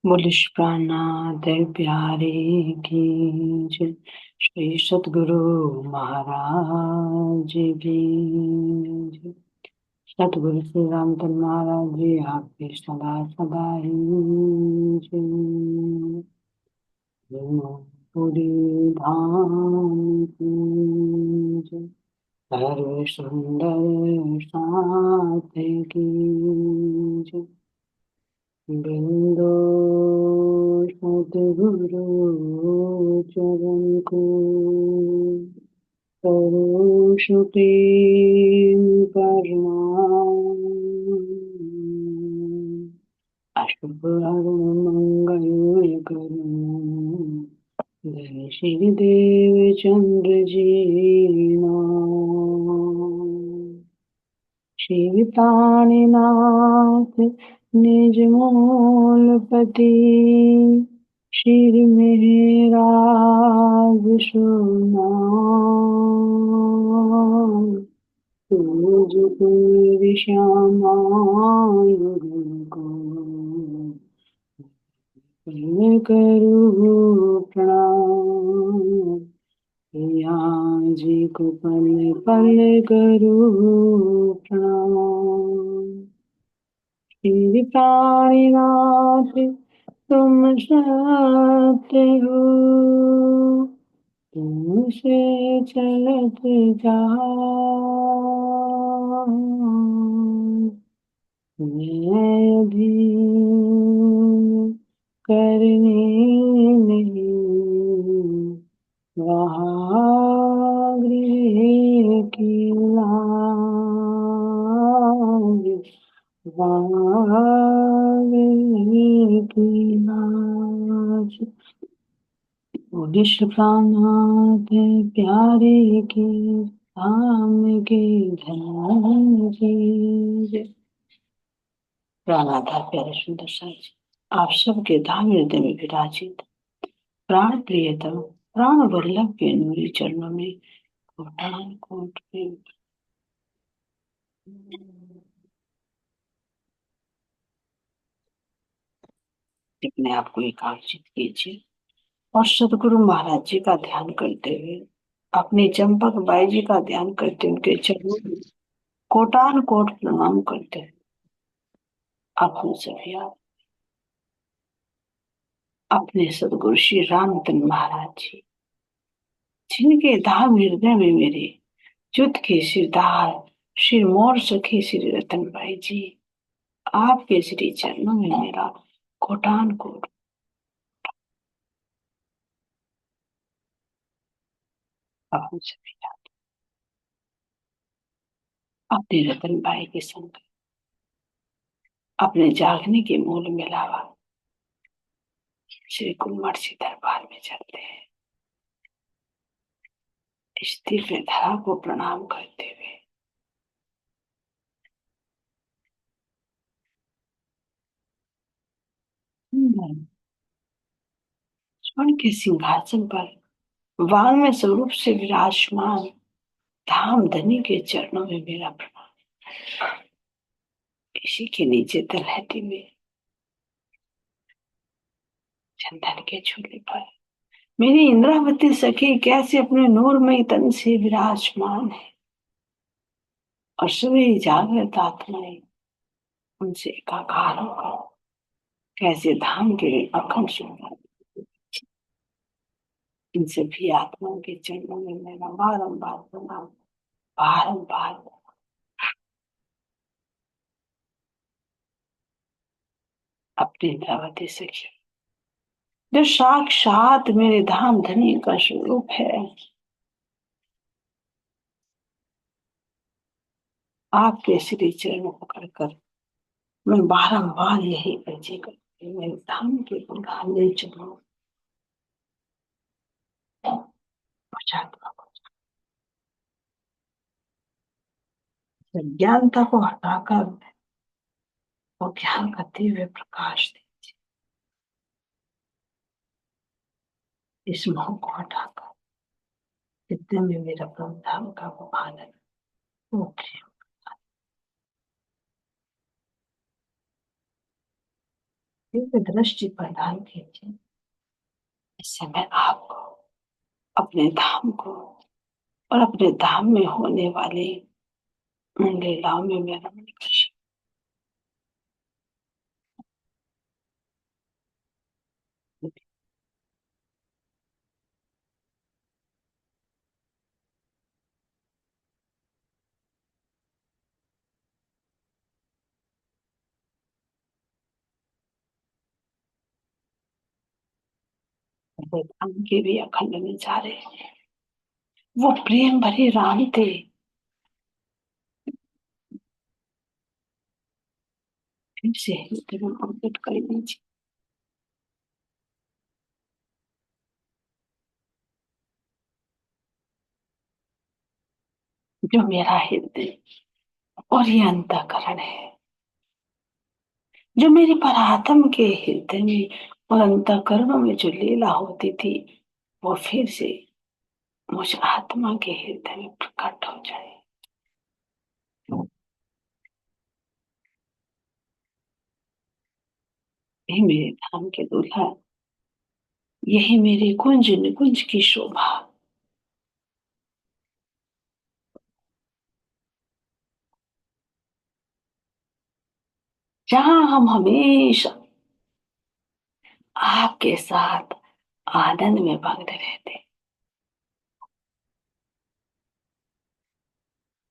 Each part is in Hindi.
बोलिश प्राणनाथ प्यारे की जय। श्री सतगुरु महाराज की जय। सतगुरु श्री रामचंद्र महाराज जी आपकी सदा सदा ही जय। पूरी धाम की जय। सर्व सुंदर साथ की जय। बिंदु सतगुरु चरण को करो सुप्रीम प्रणाम। अशुभ अरुण मंगल करो जय श्री देव चंद्र जी नाम। शिवतानीनाथ निज मूलपति श्री मेहराज सुनाम। तुझ गुर श्यामा को करूँ प्रणाम। पिया जी को पल पल करूँ प्रणाम। श्री प्राणीनाथ तुम सत्य हो, तुमसे चलत जाऊं। मैं भी करने नहीं वहाँ गृह की लाज, वहाँ गृह की लाज। विश्व प्राणनाथ प्यारे की धाम के धन जी। प्राणाधार प्यारे सुंदर साई जी, आप सबके धाम हृदय में विराजित प्राण प्रियतम प्राण वल्लभ के नूरी चरणों में कोटान कोट अपने आप को एकाग्रचित कीजिए और सदगुरु महाराज जी का ध्यान करते हुए अपनी चंपक बाई जी का ध्यान करते उनके चरणों में कोटान कोट प्रणाम करते हुए अपने सभी आप अपने सदगुरु श्री रामचंद्र महाराज जी, जिनके धाम हृदय में मेरे युद्ध के सिरदार श्री मोर सखी श्री रतनबाई जी, आपके श्री चरणों में मेरा कोटान कोट अपने सभी आप अपने रतनबाई के संग अपने जागने के मूल में लावा श्री कुलमर्सी दरबार में चलते हैं। इस दिव्य धरा को प्रणाम करते हुए स्वर्ण के सिंहासन पर वांग में स्वरूप से विराजमान धाम धनी के चरणों में मेरा प्रणाम। इसी के नीचे तलहटी में चंदन के झूले पर मेरी इंद्रावती सखी कैसे अपने नूरमयी तन से विराजमान है और सभी जागृत आत्माएं उनसे एकाकार होकर कैसे धाम के अखंड सुंदर इन सभी आत्माओं के चरणों में मेरा बारंबार प्रणाम। बारंबार अपनी इंद्रावती सखी जो साक्षात मेरे धाम धनी का स्वरूप है, आपके श्री चरण पकड़ कर मैं बारंबार यही अर्जी करती हूँ, मेरे धाम के गुणगान ले चलो। ज्ञानता को हटाकर वो ज्ञान का दिव्य प्रकाश दीजिए। इस मोह को हटाकर जितने में मेरा प्रधान का वो आनंद, वो प्रेम, दिव्य दृष्टि प्रदान कीजिए। इससे मैं आपको, अपने धाम को और अपने धाम में होने वाले उन लीलाओं में मैं रमण कर सकूं। अपने धाम के भी अखंड नजारे, वो प्रेम भरे राम थे। फिर से हृदय में अंकित कर लीजिए। जो मेरा हृदय और ये अंतःकरण है, जो मेरी परात्म के हृदय में और अंतःकरणों में जो लीला होती थी, वो फिर से मुझ आत्मा के हृदय में प्रकट हो जाए। हे मेरे धाम के दूल्हा, यही मेरी कुंज निकुंज की शोभा। जहां हम हमेशा आपके साथ आनंद में मग्न रहते,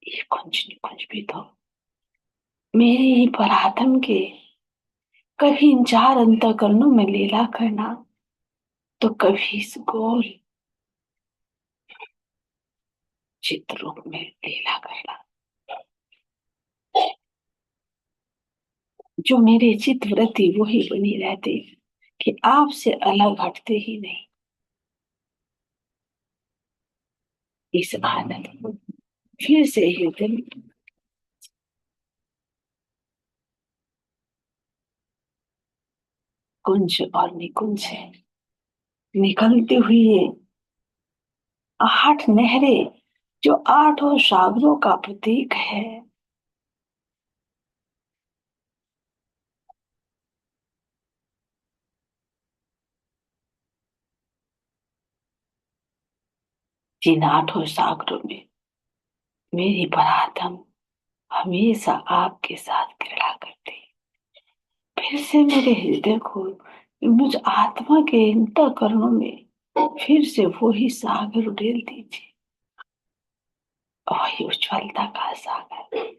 ये कुंज निकुंज भी तो मेरे ही पराधम के, कभी इन चार अंतःकरणों में लीला करना, तो कभी इस गोल चित्र रूप में लीला करना, जो मेरे चित्त वृत्ति वही बनी रहती कि आपसे अलग हटते ही नहीं। इस आनंद को फिर से हृदय में कुंज और निकुंज है, निकलती हुई ये आठ नहरें, जो आठों सागरों का प्रतीक है। जिन आठों सागरों में मेरी परात्म हमेशा आपके साथ क्रीड़ा करती, फिर से मेरे हृदय को मुझ आत्मा के अंतःकरणों में फिर से वही सागर उड़ेल दीजिए। वही उज्ज्वलता का सागर,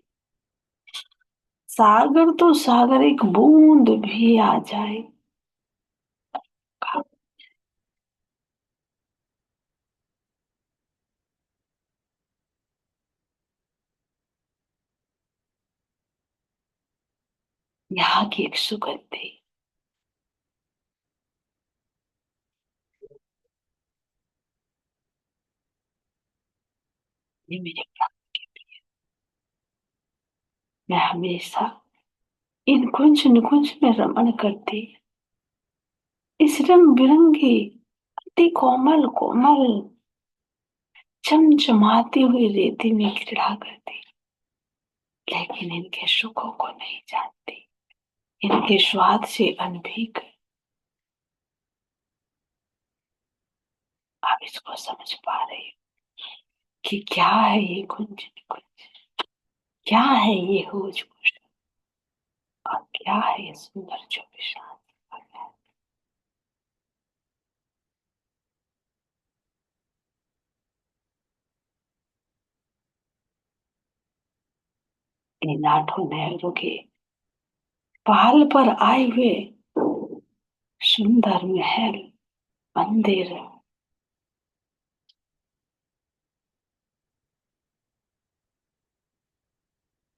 सागर तो सागर, एक बूंद भी आ जाए, यहाँ की एक सुगंधी, ये मेरे प्राण की, मैं हमेशा इन कुंज निकुंज में रमण करती, इस रंग बिरंगी अति कोमल कोमल चमचमाती हुई रेती में क्रीड़ा करती, लेकिन इनके सुखों को नहीं जानती, इनके स्वाद से अनभिज्ञ। आप इसको समझ पा रहे हो कि क्या है ये कुंज निकुंज, क्या है ये होश पोश, और क्या है ये सुंदर जो विश्राम है। इन आठों नहरों के पहाड़ पर आए हुए सुंदर महल, मंदिर,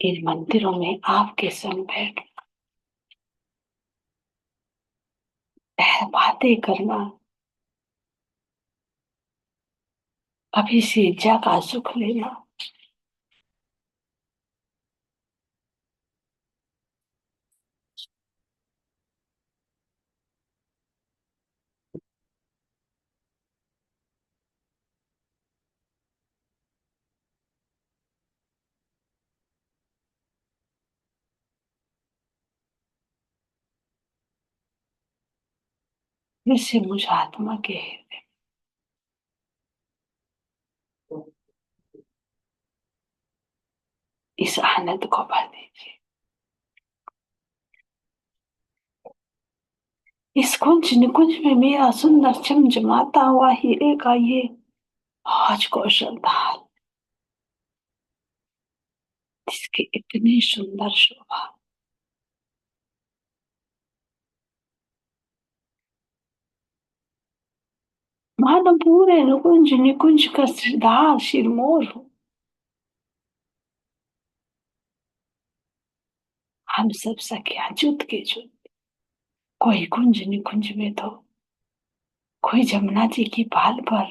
इन मंदिरों में आपके संग बैठ बातें करना, अभी से का सुख लेना, जिससे मुझ आत्मा के हृदय इस आनंद को भर दीजिए। इस कुंज निकुंज में मेरा सुंदर चमचमाता हुआ हीरे का ये हौज कौशल था, जिसकी इतनी सुंदर शोभा। मानो पूरे निकुंज निकुंज का सिरदार सिरमौर हो। हम सब सखिया जुट के जुट, कोई कुंज निकुंज में तो, कोई जमुना जी की पाल पर,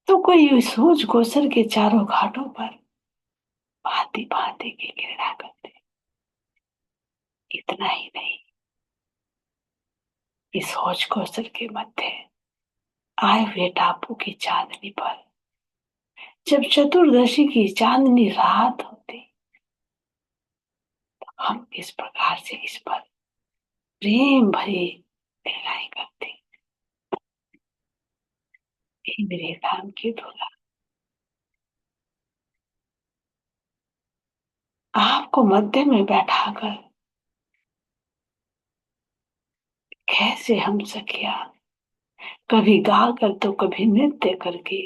तो कोई सूझ गोसर के चारों घाटों पर भांति भांति की क्रीड़ा करते। इतना ही नहीं, इस हौज कौशल के मध्य आए हुए टापू की चांदनी पर जब चतुर्दशी की चांदनी रात होती, हम इस प्रकार से इस पर प्रेम भरी लहराई करते। हे मेरे धाम की धुला, आपको मध्य में बैठाकर कैसे हम सखिया, कभी गा कर तो कभी नृत्य करके,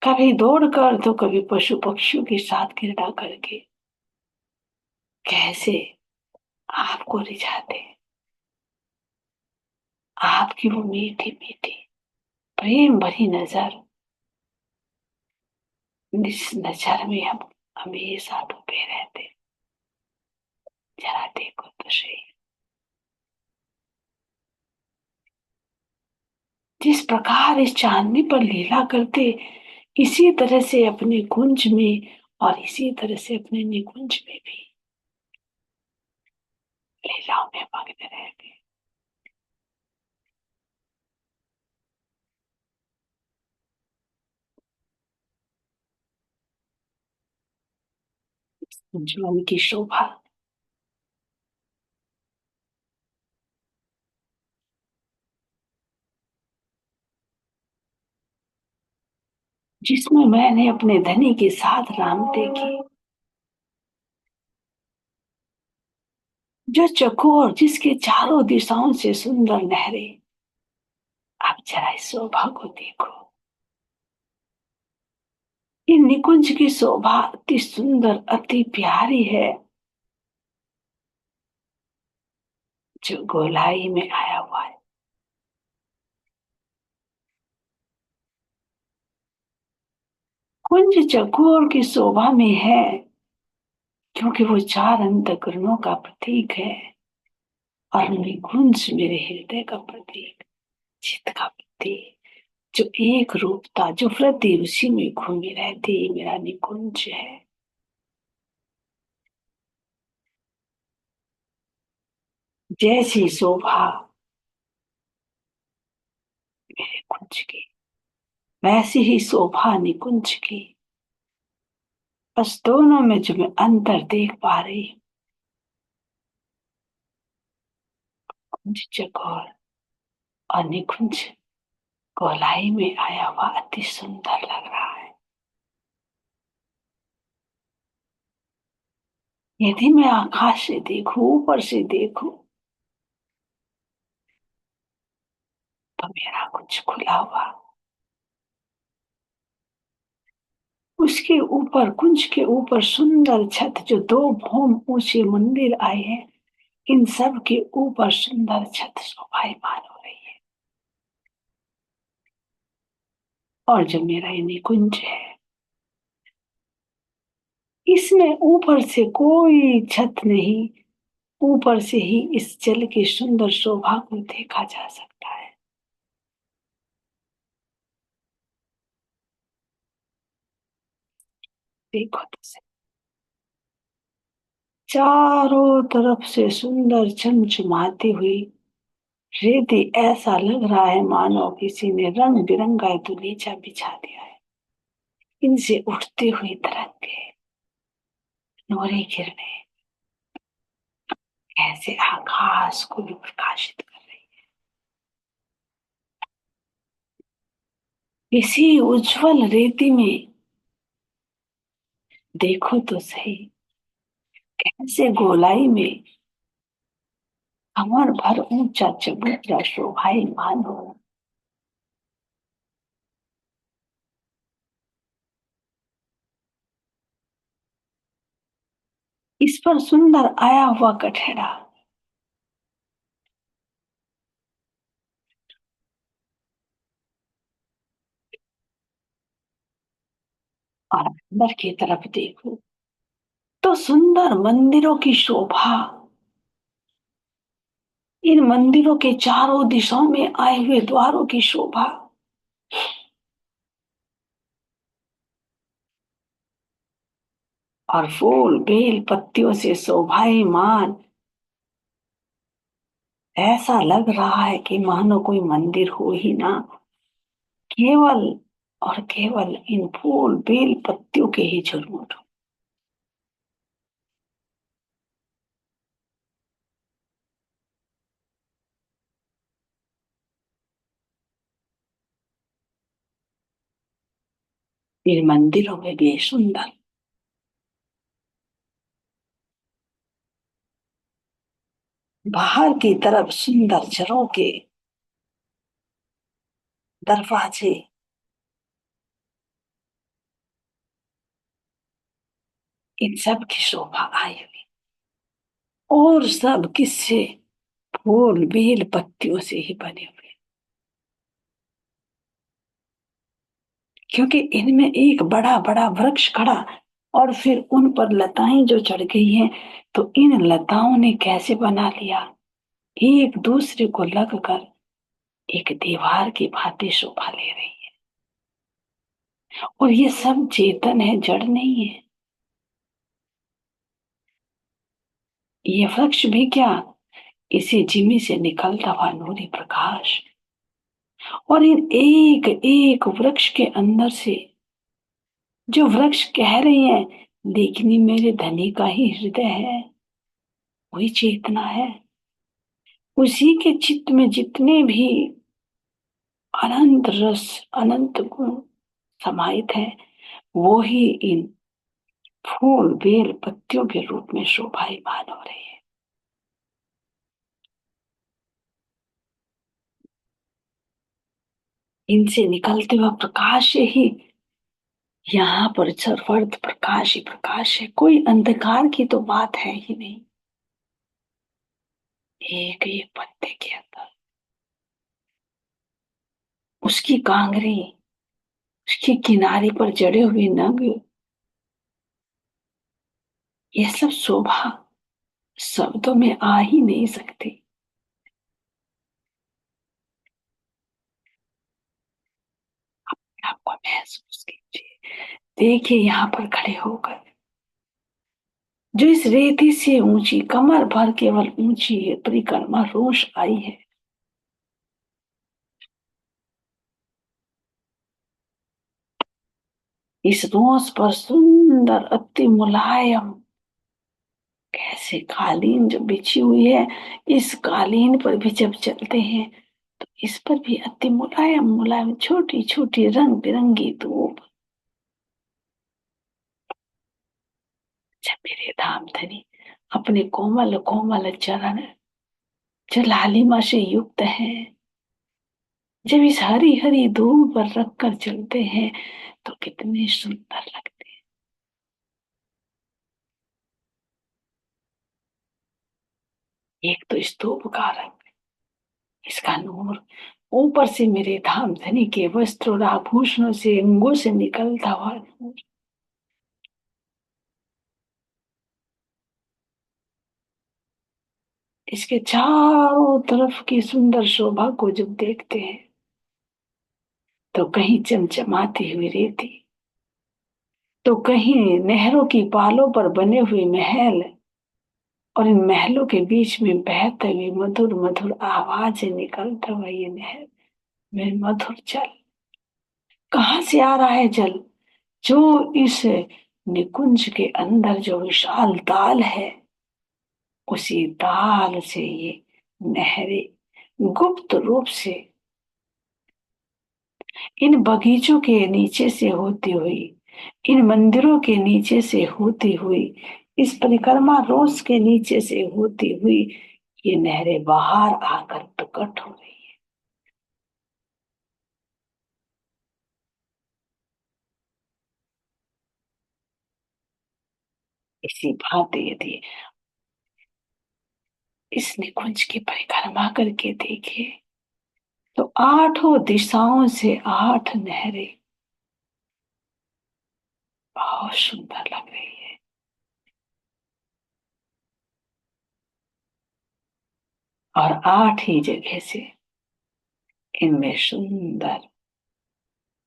कभी दौड़ कर तो कभी पशु पक्षियों के साथ क्रीड़ा करके, कैसे आपको रिझाते। आपकी वो मीठी मीठी प्रेम भरी नजर, इस नजर में हम हमेशा डूबे रहते। जरा देखो तो सही, जिस प्रकार इस चांदनी पर लीला करते, इसी तरह से अपने कुंज में और इसी तरह से अपने निकुंज में भी लीलाओं में मग्न रहते। कुंज मन की शोभा, जिसमें मैंने अपने धनी के साथ राम देखी, जो चकोर जिसके चारों दिशाओं से सुंदर नहरें। आप जरा इस शोभा को देखो। ये निकुंज की शोभा अति सुंदर अति प्यारी है, जो गोलाई में आया हुआ है। कुंज चकोर की शोभा में है, क्योंकि वो चार अंतःकरणों का प्रतीक है, और निकुंज मेरे हृदय का प्रतीक, चित्त का प्रतीक, जो एक रूपता जो वृद्धि उसी में घूमी रहती, मेरा निकुंज है। जैसी शोभा मेरे कुंज की, वैसी ही शोभा निकुंज की। बस दोनों में जो मैं अंतर देख पा रही हूँ, कुंज चकोर और निकुंज गोलाई में आया हुआ अति सुंदर लग रहा है। यदि मैं आकाश से देखूं, ऊपर से देखूं, तो मेरा कुछ खुला हुआ, उसके ऊपर कुंज के ऊपर सुंदर छत, जो दो भौम ऊंचे मंदिर आए हैं, इन सब के ऊपर सुंदर छत शोभायमान हो रही है। और जो मेरा ये निकुंज है, इसमें ऊपर से कोई छत नहीं, ऊपर से ही इस जल की सुंदर शोभा को देखा जा सकता है। देखो तो सही, चारों तरफ से सुंदर चमचमाती हुई रेती, ऐसा लग रहा है मानो किसी ने रंग बिरंगा दुलीचा बिछा दिया है। इनसे उठती हुई तरंगे, नूरी किरणें ऐसे आकाश को भी प्रकाशित कर रही है। इसी उज्जवल रेती में देखो तो सही, कैसे गोलाई में कमर भर ऊंचा चबूतरा शोभायमान हो। इस पर सुंदर आया हुआ कठहरा, और अंदर की तरफ देखो तो सुंदर मंदिरों की शोभा। इन मंदिरों के चारों दिशाओं में आए हुए द्वारों की शोभा, और फूल बेल पत्तियों से शोभायमान। ऐसा लग रहा है कि मानो कोई मंदिर हो ही ना, केवल और केवल इन फूल बेल पत्तियों के ही झुरमुट। इन मंदिरों में भी सुंदर, बाहर की तरफ सुंदर झरों के दरवाजे, इन सब की शोभा आई हुई, और सब किससे, फूल बेल पत्तियों से ही बने हुए। क्योंकि इनमें एक बड़ा बड़ा वृक्ष खड़ा, और फिर उन पर लताएं जो चढ़ गई हैं, तो इन लताओं ने कैसे बना लिया, एक दूसरे को लग कर एक दीवार की भांति शोभा ले रही है। और ये सब चेतन है, जड़ नहीं है। ये वृक्ष भी क्या, इसी जिमी से निकलता हुआ नूरी प्रकाश। और इन एक एक वृक्ष के अंदर से जो वृक्ष कह रहे हैं, लेकिन ये मेरे धनी का ही हृदय है, वही चेतना है। उसी के चित्त में जितने भी अनंत रस, अनंत गुण समाहित है, वो ही इन फूल बेल पत्तियों के रूप में शोभायमान हो रहे हैं। इनसे निकलते हुआ प्रकाश ही यहाँ पर सर्वत्र प्रकाश ही प्रकाश है, कोई अंधकार की तो बात है ही नहीं। एक एक पत्ते के अंदर उसकी कांगरी, उसकी किनारे पर जड़े हुए नग, ये सब शोभा शब्दों में आ ही नहीं सकती। आपको महसूस कीजिए, देखिए यहाँ पर खड़े होकर, जो इस रेती से ऊंची कमर भर केवल ऊंची है परिक्रमा रोष आई है, इस रोष पर सुंदर अति मुलायम कैसे कालीन जो बिछी हुई है, इस कालीन पर भी जब चलते हैं तो इस पर भी अति मुलायम मुलायम छोटी छोटी रंग बिरंगी धूप। जब मेरे धाम धनी अपने कोमल कोमल चरण जो लालिमा से युक्त है, जब इस हरी हरी धूप पर रख कर चलते हैं तो कितने सुंदर लगते हैं। एक तो स्तूप का रंग, इसका नूर, ऊपर से मेरे धाम धनी के वस्त्र और आभूषणों से अंगों से निकलता हुआ नूर, इसके चारों तरफ की सुंदर शोभा को जब देखते हैं तो कहीं चमचमाती हुई रेती, तो कहीं नहरों की पालों पर बने हुए महल, और इन महलों के बीच में बहते हुए मधुर मधुर आवाज निकलता हुआ ये नहर में मधुर जल। कहाँ से आ रहा है जल, जो इस निकुंज के अंदर जो विशाल ताल है, उसी ताल से ये नहरें गुप्त रूप से इन बगीचों के नीचे से होती हुई, इन मंदिरों के नीचे से होती हुई, इस परिक्रमा रोज के नीचे से होती हुई ये नहरें बाहर आकर प्रकट हो रही है। इसी भांति यदि इस निकुंज की परिक्रमा करके देखे तो आठों दिशाओं से आठ नहरें बहुत सुंदर लग रही है। और आठ ही जगह से इनमें सुंदर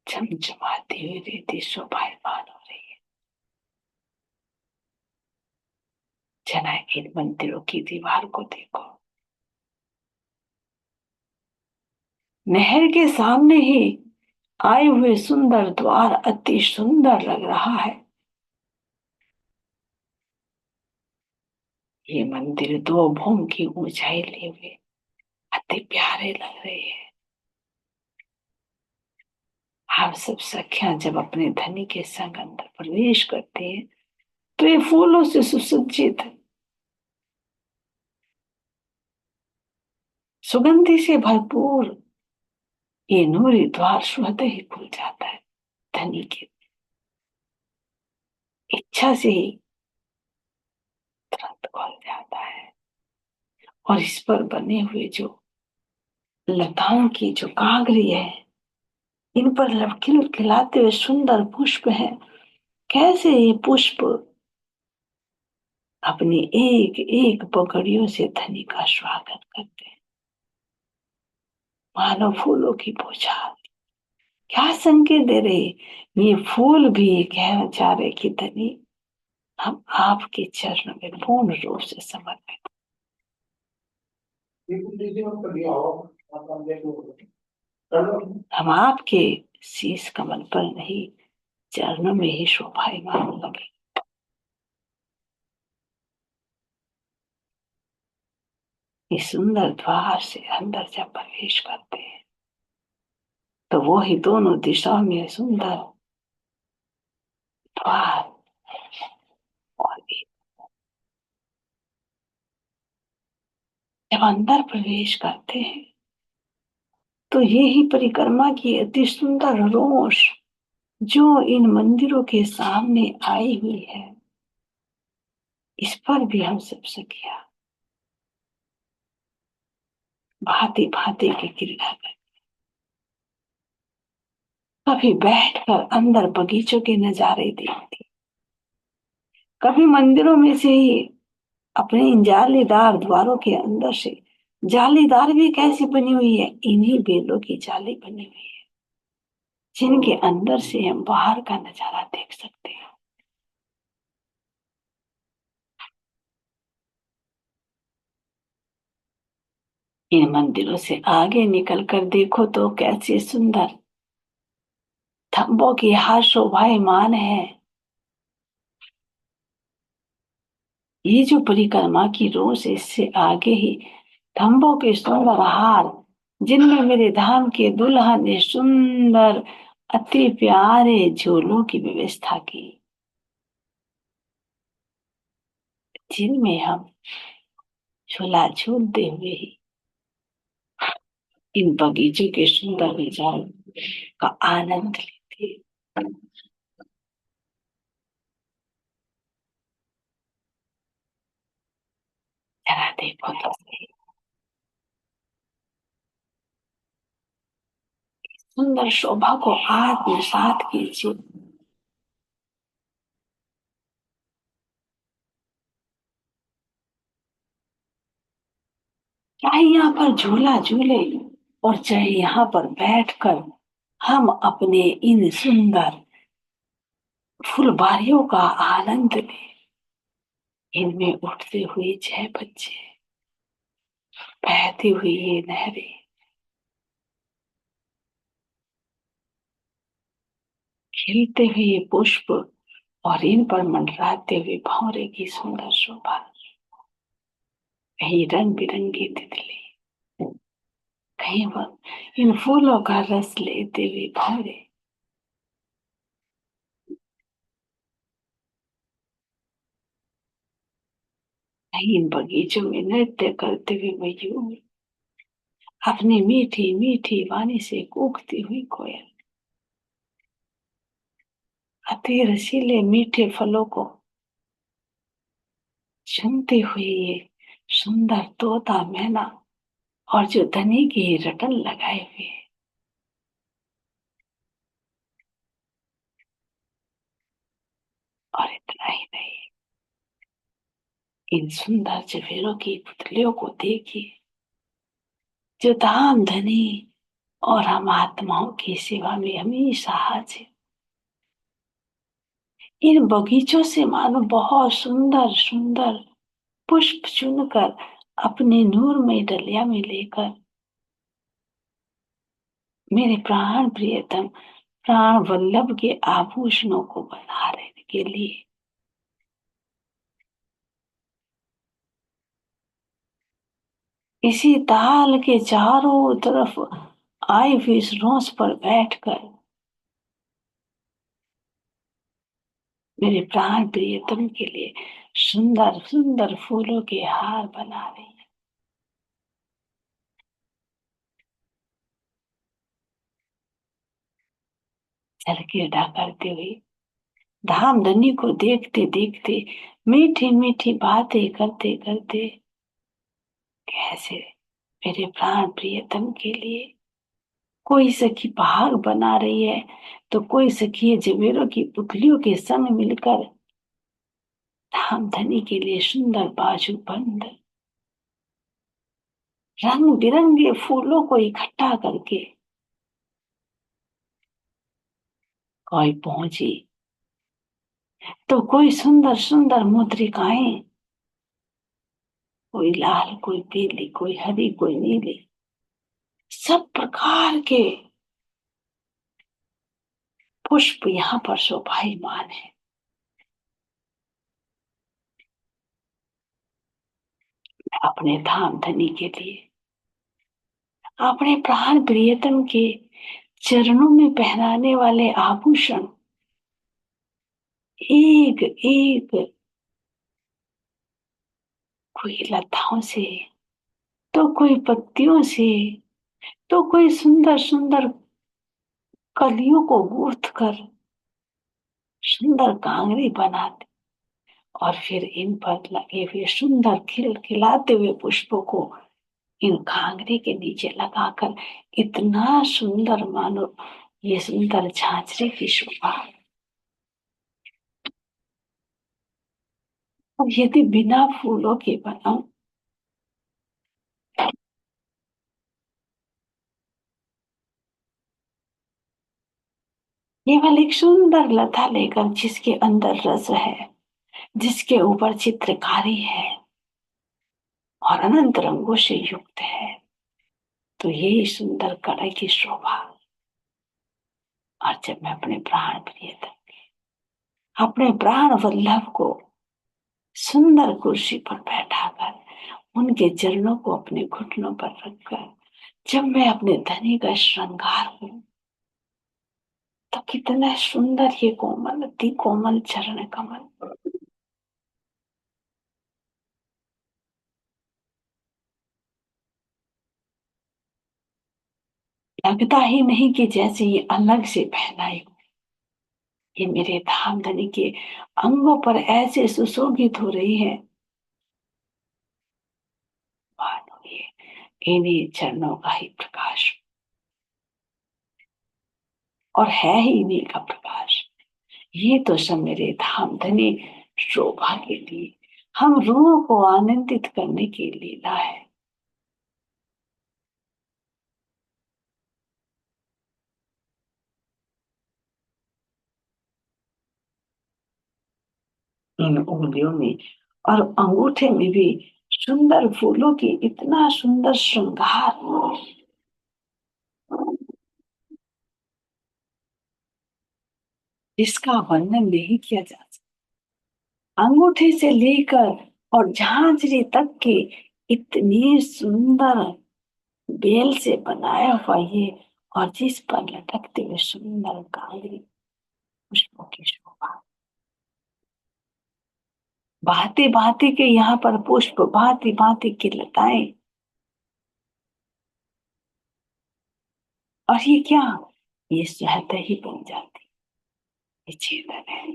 झमझमाती हुई रीति शोभायमान हो रही है। जना इन मंदिरों की दीवार को देखो, नहर के सामने ही आए हुए सुंदर द्वार अति सुंदर लग रहा है। ये मंदिर दो भूम की ऊंचाई लिए हुए अति प्यारे लग रहे हैं। आप सब सखियां जब अपने धनी के संग अंदर प्रवेश करते हैं तो ये फूलों से सुसज्जित, सुगंधि से भरपूर ये नूरी द्वार स्वतः ही खुल जाता है। धनी की इच्छा से ही तुरंत खुल जाता है। और इस पर बने हुए जो लताओं की जो कांगरी है, इन पर खिलखिलाते हुए सुंदर पुष्प हैं। कैसे ये पुष्प अपनी एक एक पकड़ियों से धनी का स्वागत करते हैं, मानो फूलों की बौछार। क्या संकेत दे रहे, ये फूल भी कहना चाह रहे कि धनी हम आपके चरणों में पूर्ण रूप से समर्पित। हम आपके शीश कमल पर नहीं, चरणों में ही शोभायमान लगे। इस सुंदर द्वार से अंदर जब प्रवेश करते हैं तो वो ही दोनों दिशाओं में सुंदर द्वार। और जब अंदर प्रवेश करते हैं तो ये ही परिक्रमा की अति सुंदर रोष जो इन मंदिरों के सामने आई हुई है, इस पर भी हम सब सखिया भांति भांति की क्रीड़ा कर, कभी बैठकर अंदर बगीचों के नजारे देखती, कभी मंदिरों में से ही अपने इन जालीदार द्वारों के अंदर से, जालीदार भी कैसी बनी हुई है, इन्हीं बेलों की जाली बनी हुई है जिनके अंदर से हम बाहर का नजारा देख सकते हैं। इन मंदिरों से आगे निकल कर देखो तो कैसे सुंदर थंबों की हार शोभायमान है। ये जो परिक्रमा की रोज इससे आगे ही थंबों के सुंदर हार, जिनमें मेरे धाम के दुल्हन ने सुंदर अति प्यारे झूलों की व्यवस्था की, जिनमें हम झूला झूलते हुए ही इन बगीचों के सुंदर नजारों का आनंद लेते हैं। जरा देखो तो सही, सुंदर शोभा को आत्मसात कीजिए। चाहे यहाँ पर झूला झूले और चाहे यहाँ पर बैठकर हम अपने इन सुंदर फुलबारियों का आनंद लें। इनमें उठते हुए छह बच्चे, बहती हुई ये नहरें, खिलते हुए ये पुष्प और इन पर मंडराते हुए भंवरे की सुंदर शोभा, यही रंग बिरंगी तितली, कहीं पर इन फूलों का रस लेते हुए भौरे, कहीं इन बगीचों में नृत्य करते हुए मयूर, अपनी मीठी मीठी वाणी से कूकती हुई कोयल, अति रसीले मीठे फलों को चुनते हुए ये सुंदर तोता मैना, और जो धनी की रटन लगाए हुए, और इतना ही नहीं, इन सुंदर चफेरों की पुतलियों को देखिए, जो धाम धनी और हम आत्माओं की सेवा में हमेशा हाजिर। इन बगीचों से मानो बहुत सुंदर सुंदर पुष्प चुनकर अपने नूर में डलिया में लेकर मेरे प्राण प्रियतम प्राण वल्लभ के आभूषणों को बनाने के लिए इसी ताल के चारों तरफ आए हुए इस रोस पर बैठकर मेरे प्राण प्रियतम के लिए सुंदर सुंदर फूलों के हार बना रही है। झलकेडा करते हुए धाम धनी को देखते देखते मीठी मीठी बातें करते करते कैसे मेरे प्राण प्रियतम के लिए कोई सखी पहाड़ बना रही है, तो कोई सखी जवेरों की पुतलियों के संग मिलकर धाम धनी के लिए सुंदर बाजू बंद रंग बिरंगे फूलों को इकट्ठा करके कोई पहुंची, तो कोई सुंदर सुंदर मुद्रिकाएं, कोई लाल कोई पीली कोई हरी कोई नीली, सब प्रकार के पुष्प यहाँ पर शोभायमान है। अपने धाम धनी के लिए, अपने प्राण प्रियतम के चरणों में पहनाने वाले आभूषण एक एक, कोई लताओं से, तो कोई पत्तियों से, तो कोई सुंदर सुंदर कलियों को गूंथ कर सुंदर कांगड़ी बनाते, और फिर इन पर लगे हुए सुंदर खिल खिलाते हुए पुष्पों को इन कांगड़ी के नीचे लगाकर इतना सुंदर मानो ये सुंदर झांझरी की शोभा। और यदि बिना फूलों के बनाऊं, केवल एक सुंदर लता लेकर जिसके अंदर रस है, जिसके ऊपर चित्रकारी है और अनंत रंगों से युक्त है, तो यही सुंदर कढ़ाई की शोभा। और जब मैं अपने प्राण प्रियतम, अपने प्राण वल्लभ को सुंदर कुर्सी पर बैठाकर उनके चरणों को अपने घुटनों पर रखकर जब मैं अपने धनी का श्रृंगार हूं, तो कितना सुंदर ये कोमल अति कोमल चरण कमल, लगता ही नहीं कि जैसे ये अलग से पहनाई हो। ये मेरे धाम धनी के अंगों पर ऐसे सुशोभित हो रही है, मानो ये इन्हीं चरणों का ही प्रकाश, और है ही इन्हीं का प्रकाश। ये तो सब मेरे धाम धनी शोभा के लिए, हम रूह को आनंदित करने की लीला है। इन उंगलियों में और अंगूठे में भी सुंदर फूलों की इतना सुंदर श्रृंगार, जिसका वर्णन नहीं किया जा सकता। अंगूठे से लेकर और झांझरी तक के इतनी सुंदर बेल से बनाया हुआ ये, और जिस पर लटकते हुए सुंदर कांगरी पुष्पों की शोभा। भांति भांति के यहाँ पर पुष्प, भांति भांति की लताएं। और ये क्या, ये शहद ही बन जाती, ये चेतन है।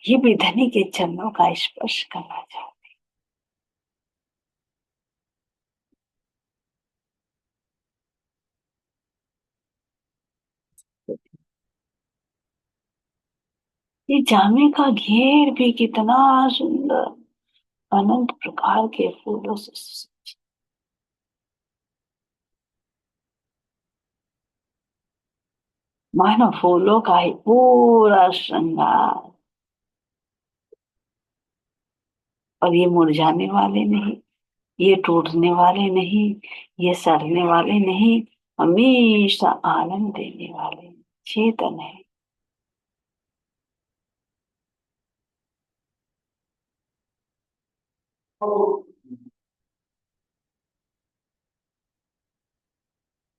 ये भी धनी के चरणों का स्पर्श करना चाहती। ये जामे का घेर भी कितना सुंदर, अनंत प्रकार के फूलों से मानो फूलों का ही पूरा श्रृंगार। और ये मुरझाने वाले नहीं, ये टूटने वाले नहीं, ये सड़ने वाले नहीं, हमेशा आनंद देने वाले चेतन है।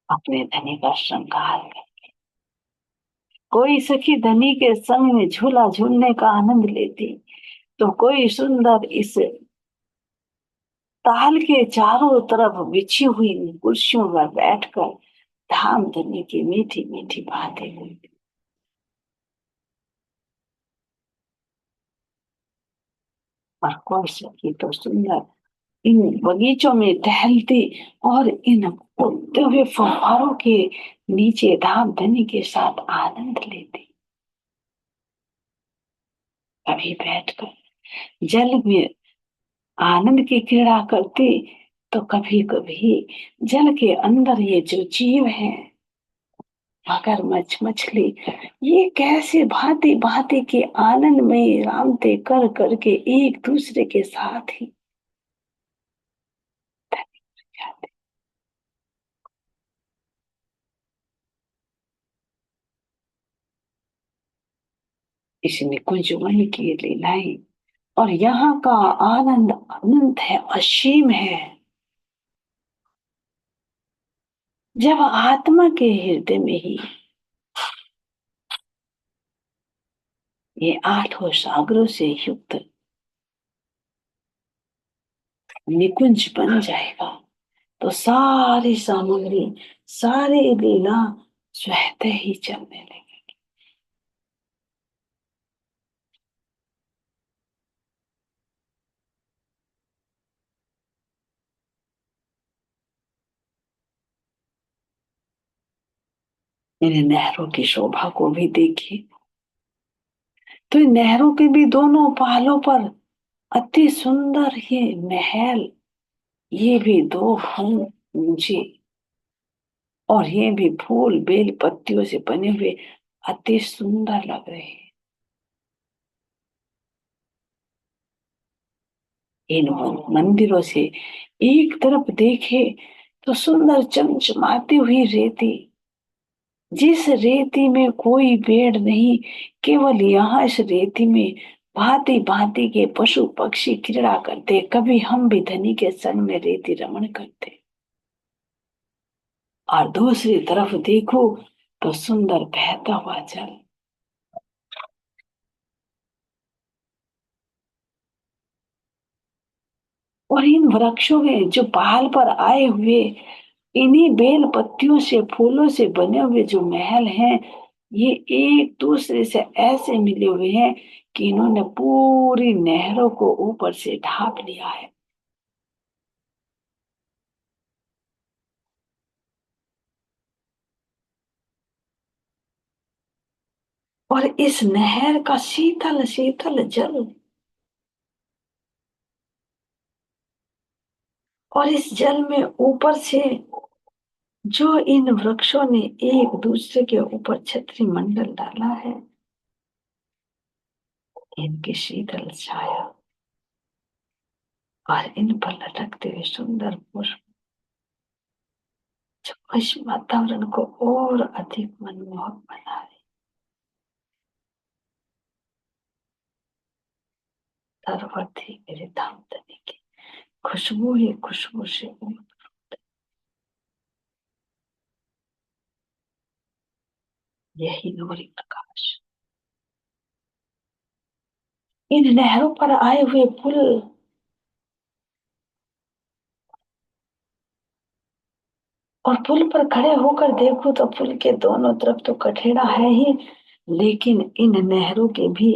अपने धनी का श्रृंगार है। कोई सखी धनी के संग में झूला झूलने का आनंद लेती, तो कोई सुंदर इस ताल के चारों तरफ बिछी हुई कुर्सियों पर बैठकर धाम धनी की मीठी मीठी बातें हुई। और कोई सखी तो सुंदर इन बगीचों में टहलती, और इन उड़ते हुए फव्वारों के नीचे धाम धनी के साथ आनंद लेती। कभी बैठकर जल में आनंद की क्रीड़ा करती, तो कभी कभी जल के अंदर ये जो जीव है, मगरमच्छ, मछली, ये कैसे भांति भांति के आनंद में रामते कर करके एक दूसरे के साथ ही जाते। इस निकुंज वन की लीलाएं और यहाँ का आनंद अनंत है, असीम है। जब आत्मा के हृदय में ही ये आठों सागरों से युक्त निकुंज बन जाएगा, तो सारी सामग्री, सारी लीला स्वतः ही चलने लगे। इन नहरों की शोभा को भी देखिए, तो इन नहरों के भी दोनों पहाड़ों पर अति सुंदर ये महल, ये भी दो फूल ऊंचे, और ये भी फूल बेल पत्तियों से बने हुए अति सुंदर लग रहे हैं। इन मंदिरों से एक तरफ देखे तो सुंदर चमचमाती हुई रेती, जिस रेती में कोई पेड़ नहीं, केवल यहाँ इस रेती में भांति भांति के पशु पक्षी क्रीड़ा करते। कभी हम भी धनी के संग में रेती रमण करते। और दूसरी तरफ देखो तो सुंदर बहता हुआ जल, और इन वृक्षों में जो पहाड़ पर आए हुए इन्हीं बेल पत्तियों से फूलों से बने हुए जो महल हैं, ये एक दूसरे से ऐसे मिले हुए हैं कि इन्होंने पूरी नहरों को ऊपर से ढांप लिया है। और इस नहर का शीतल शीतल जल, और इस जल में ऊपर से जो इन वृक्षों ने एक दूसरे के ऊपर छतरी मंडल डाला है, इनकी शीतल छाया और इन पर लटकते हुए सुंदर पुष्प, जो इस वातावरण को और अधिक मनमोहक बना रहे। सर्वर्थी मेरे धाम धनी की खुशबू ही खुशबू से यही नूरी प्रकाश इन नहरों पर आए हुए पुल, और पुल पर खड़े होकर देखो तो पुल के दोनों तरफ तो कठेड़ा है ही, लेकिन इन नहरों के भी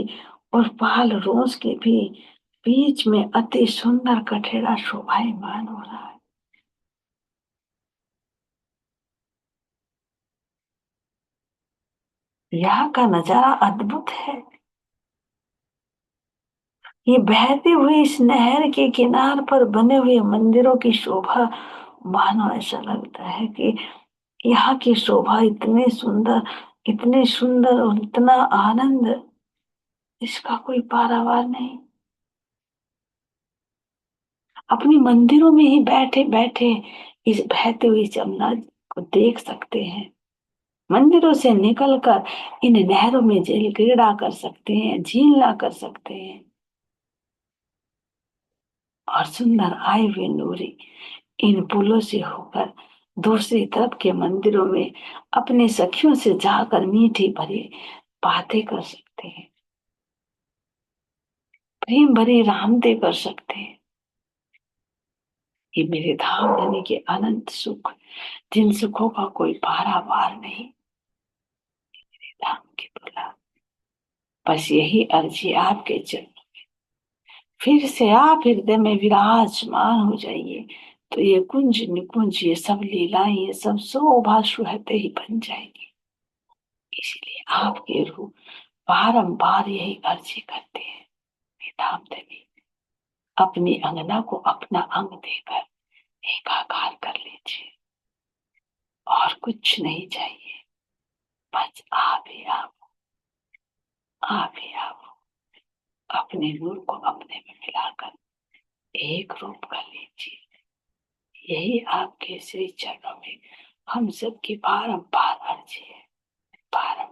और पाल रोस के भी बीच में अति सुंदर कठेड़ा शोभायमान हो रहा है। यहाँ का नजारा अद्भुत है। ये बहती हुई इस नहर के किनार पर बने हुए मंदिरों की शोभा, मानो ऐसा लगता है कि यहाँ की शोभा इतनी सुंदर और इतना आनंद, इसका कोई पारावार नहीं। अपनी मंदिरों में ही बैठे बैठे इस बहती हुई जमुना को देख सकते हैं। मंदिरों से निकलकर इन नहरों में जल क्रीड़ा कर सकते हैं, झीलना कर सकते हैं। और सुंदर आए हुए नूरी इन पुलों से होकर दूसरी तरफ के मंदिरों में अपने सखियों से जाकर मीठी भरी बातें कर सकते हैं, प्रेम भरी रामते कर सकते हैं। ये मेरे धाम धनी के अनंत सुख, जिन सुखों का कोई पारावार नहीं। धाम की तुला, बस यही अर्जी आपके चरण, फिर से आप हृदय में विराजमान हो जाइए, तो ये कुंज निकुंज, ये सब लीलाएं, ये सब शोभा सुहते ही बन जाएगी। इसलिए आपके रूप बारंबार यही अर्जी करते हैं, हे धाम धनी, अपनी अंगना को अपना अंग देकर एकाकार कर लीजिए। और कुछ नहीं चाहिए, बस आप ही आप ही आप अपने नूर को अपने में मिलाकर एक रूप कर लीजिए। यही आपके श्री चरणों में हम सबकी बारंबार अर्जी है। बारंबार